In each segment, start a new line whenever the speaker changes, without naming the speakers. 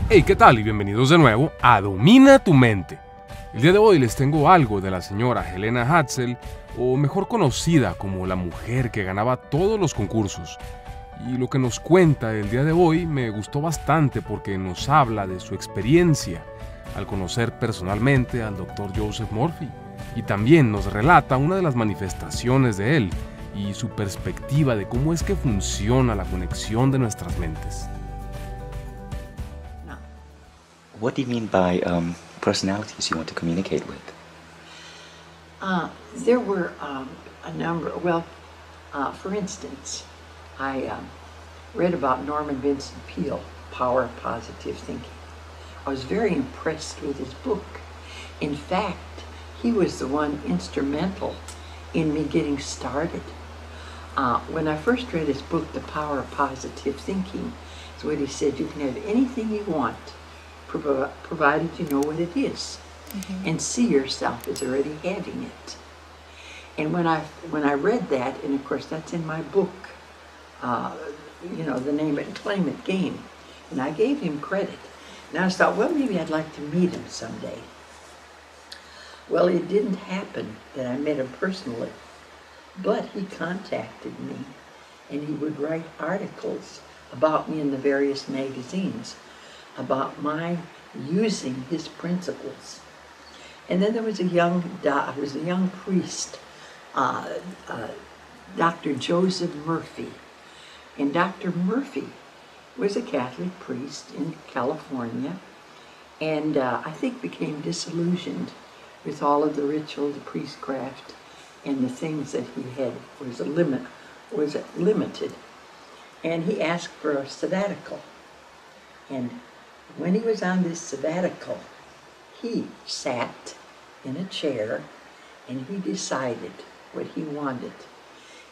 Hey, ¿qué tal? Y bienvenidos de nuevo a Domina tu Mente. El día de hoy les tengo algo de la señora Helene Hadsell, o mejor conocida como la mujer que ganaba todos los concursos. Y lo que nos cuenta el día de hoy me gustó bastante porque nos habla de su experiencia al conocer personalmente al Dr. Joseph Murphy. Y también nos relata una de las manifestaciones de él y su perspectiva de cómo es que funciona la conexión de nuestras mentes.
What do you mean by personalities you want to communicate with?
There were a number. Well, for instance, I read about Norman Vincent Peale, Power of Positive Thinking. I was very impressed with his book. In fact, he was the one instrumental in me getting started. When I first read his book, The Power of Positive Thinking, is what he said: you can have anything you want, provided you know what it is, and see yourself as already having it. And when I read that, and of course that's in my book, the Name It and Claim It game, and I gave him credit. And I thought, well, maybe I'd like to meet him someday. Well, it didn't happen that I met him personally, but he contacted me, and he would write articles about me in the various magazines about my using his principles. And then there was a young priest, Dr. Joseph Murphy. And Dr. Murphy was a Catholic priest in California, and I think became disillusioned with all of the ritual, the priestcraft, and the things that he had was limited. And he asked for a sabbatical. And when he was on this sabbatical, he sat in a chair and he decided what he wanted.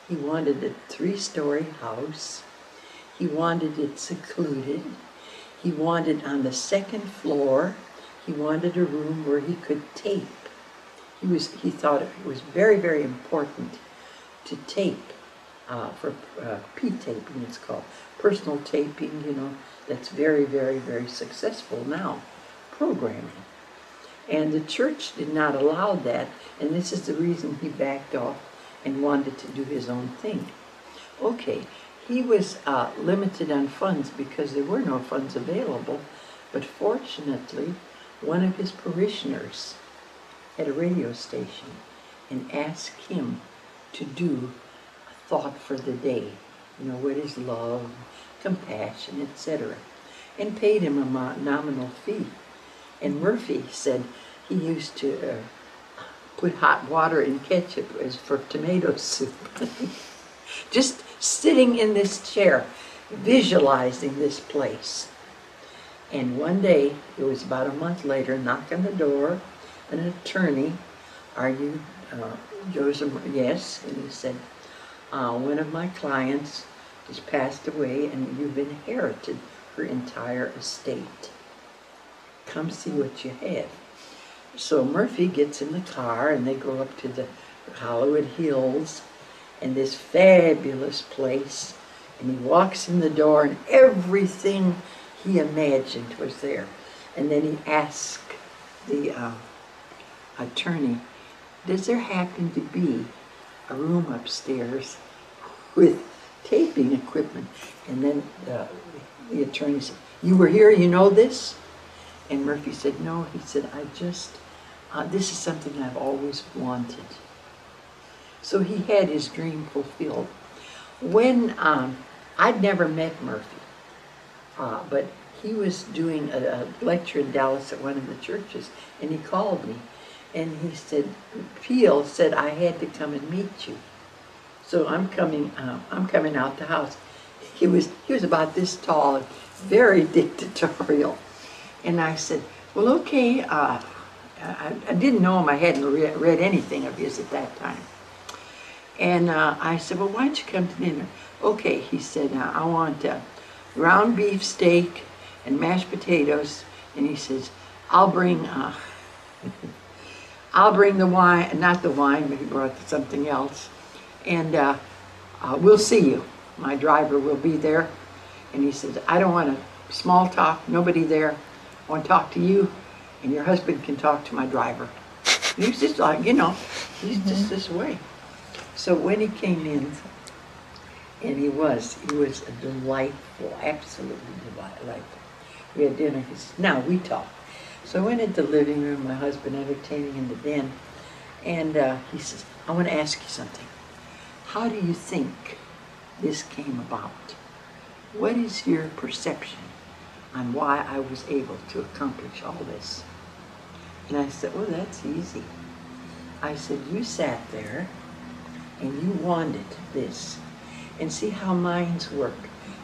He wanted a 3-story house. He wanted it secluded. He wanted on the 2nd floor, he wanted a room where he could tape. He thought it was very, very important to tape, for P-taping it's called, personal taping, that's very, very, very successful now, programming. And the church did not allow that, and this is the reason he backed off and wanted to do his own thing. Okay, he was limited on funds because there were no funds available, but fortunately, one of his parishioners had a radio station and asked him to do a thought for the day. What is love, compassion, etc., and paid him a nominal fee. And Murphy said he used to put hot water in ketchup as for tomato soup. Just sitting in this chair, visualizing this place. And one day, it was about a month later, knock on the door, an attorney, "Are you Joseph?" "Yes." And he said, "One of my clients has passed away and you've inherited her entire estate. Come see what you have." So Murphy gets in the car and they go up to the Hollywood Hills and this fabulous place, and he walks in the door and everything he imagined was there. And then he asked the attorney, "Does there happen to be a room upstairs with taping equipment?" And then the attorney said, "You were here, you know this?" And Murphy said, "No." He said, this is something I've always wanted." So he had his dream fulfilled. When I'd never met Murphy, but he was doing a lecture in Dallas at one of the churches, and he called me, and he said, "Peale said I had to come and meet you." So I'm coming out the house. He was about this tall and very dictatorial. And I said, "Well, okay." I didn't know him. I hadn't read anything of his at that time. And I said, "Well, why don't you come to dinner?" "Okay," he said, "I want ground beef steak and mashed potatoes." And he says, I'll bring the wine, not the wine, but he brought something else. And we'll see you. My driver will be there." And he says, "I don't want to small talk, nobody there. I want to talk to you, and your husband can talk to my driver. And he's just like, you know, he's just this way. So when he came in, and he was a delightful, absolutely delightful. We had dinner. He said, now we talk. So I went into the living room, my husband entertaining in the den, and he says, I want to ask you something. How do you think this came about? What is your perception on why I was able to accomplish all this? And I said, well, that's easy. I said, you sat there and you wanted this. And see how minds work.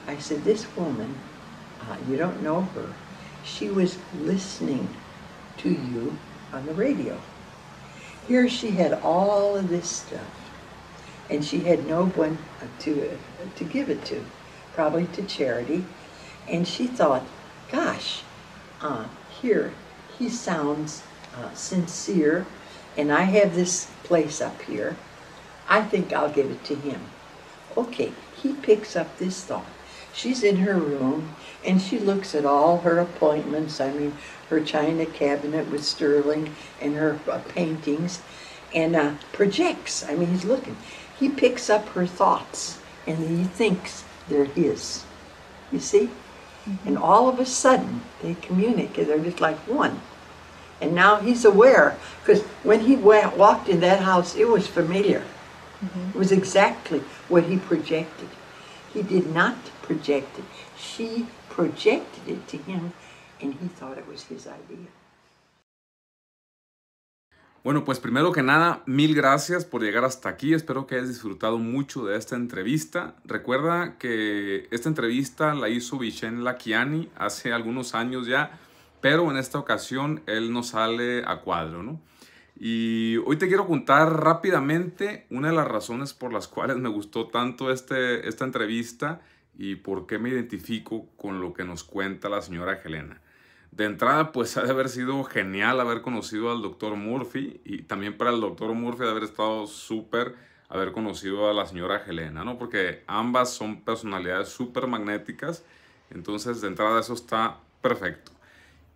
I said, this woman, you don't know her. She was listening to you on the radio. Here she had all of this stuff, and she had no one to give it to, probably to charity. And she thought, gosh, here he sounds sincere, and I have this place up here. I think I'll give it to him. Okay, he picks up this thought. She's in her room, and she looks at all her appointments, I mean, her china cabinet with sterling and her paintings, and projects. I mean, he's looking. He picks up her thoughts, and he thinks they're his. You see? And all of a sudden, they communicate. They're just like one. And now he's aware, because when he walked in that house, it was familiar. It was exactly what he projected. He did not project it. She projected it to him, and he thought it was his idea.
Bueno, pues primero que nada, mil gracias por llegar hasta aquí. Espero que hayas disfrutado mucho de esta entrevista. Recuerda que esta entrevista la hizo Vishen Lakiani hace algunos años ya, pero en esta ocasión él no sale a cuadro, ¿no? Y hoy te quiero contar rápidamente una de las razones por las cuales me gustó tanto esta entrevista y por qué me identifico con lo que nos cuenta la señora Helene. De entrada, pues ha de haber sido genial haber conocido al Dr. Murphy, y también para el Dr. Murphy de haber estado súper haber conocido a la señora Helene, ¿no? Porque ambas son personalidades súper magnéticas, entonces de entrada eso está perfecto.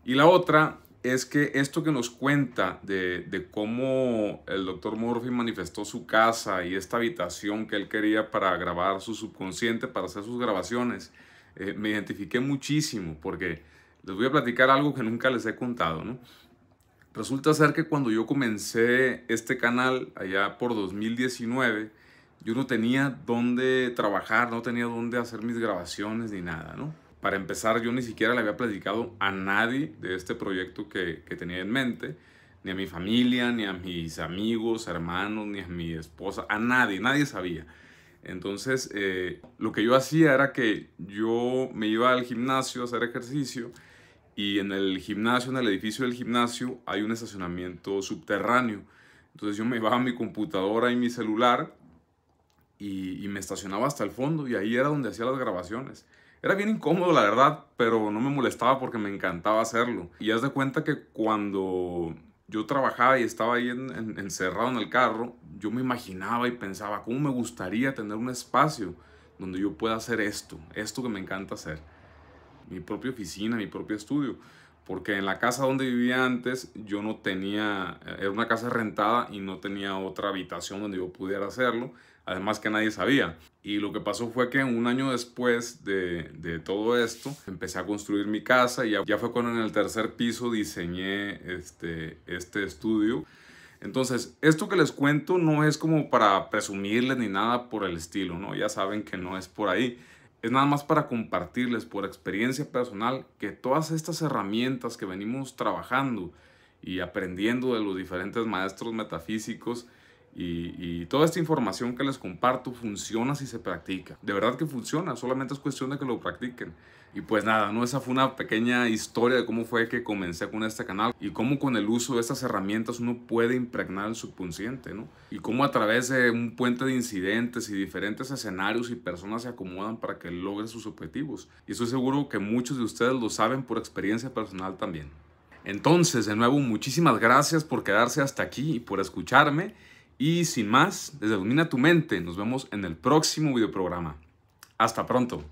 Y la otra es que esto que nos cuenta de cómo el Dr. Murphy manifestó su casa y esta habitación que él quería para grabar su subconsciente, para hacer sus grabaciones, me identifiqué muchísimo porque les voy a platicar algo que nunca les he contado, ¿no? Resulta ser que cuando yo comencé este canal allá por 2019, yo no tenía dónde trabajar, no tenía dónde hacer mis grabaciones ni nada, ¿no? Para empezar, yo ni siquiera le había platicado a nadie de este proyecto que tenía en mente, ni a mi familia, ni a mis amigos, hermanos, ni a mi esposa, a nadie, nadie sabía. Entonces, lo que yo hacía era que yo me iba al gimnasio a hacer ejercicio, y en el gimnasio, en el edificio del gimnasio, hay un estacionamiento subterráneo. Entonces yo me llevaba mi computadora y mi celular y me estacionaba hasta el fondo, y ahí era donde hacía las grabaciones. Era bien incómodo, la verdad, pero no me molestaba porque me encantaba hacerlo. Y haz de cuenta que cuando yo trabajaba y estaba ahí encerrado en el carro, yo me imaginaba y pensaba, ¿cómo me gustaría tener un espacio donde yo pueda hacer esto que me encanta hacer? Mi propia oficina, mi propio estudio. Porque en la casa donde vivía antes, yo no tenía, era una casa rentada y no tenía otra habitación donde yo pudiera hacerlo. Además que nadie sabía. Y lo que pasó fue que un año después de todo esto, empecé a construir mi casa, y ya fue cuando en el tercer piso diseñé este estudio. Entonces, esto que les cuento no es como para presumirles ni nada por el estilo, ¿no? Ya saben que no es por ahí. Es nada más para compartirles por experiencia personal que todas estas herramientas que venimos trabajando y aprendiendo de los diferentes maestros metafísicos y toda esta información que les comparto funciona si se practica. De verdad que funciona, solamente es cuestión de que lo practiquen. Y pues nada, ¿no? Esa fue una pequeña historia de cómo fue que comencé con este canal y cómo con el uso de estas herramientas uno puede impregnar el subconsciente, ¿no? Y cómo a través de un puente de incidentes y diferentes escenarios y personas se acomodan para que logren sus objetivos. Y estoy seguro que muchos de ustedes lo saben por experiencia personal también. Entonces, de nuevo, muchísimas gracias por quedarse hasta aquí y por escucharme. Y sin más, desde Domina tu Mente, nos vemos en el próximo videoprograma. Hasta pronto.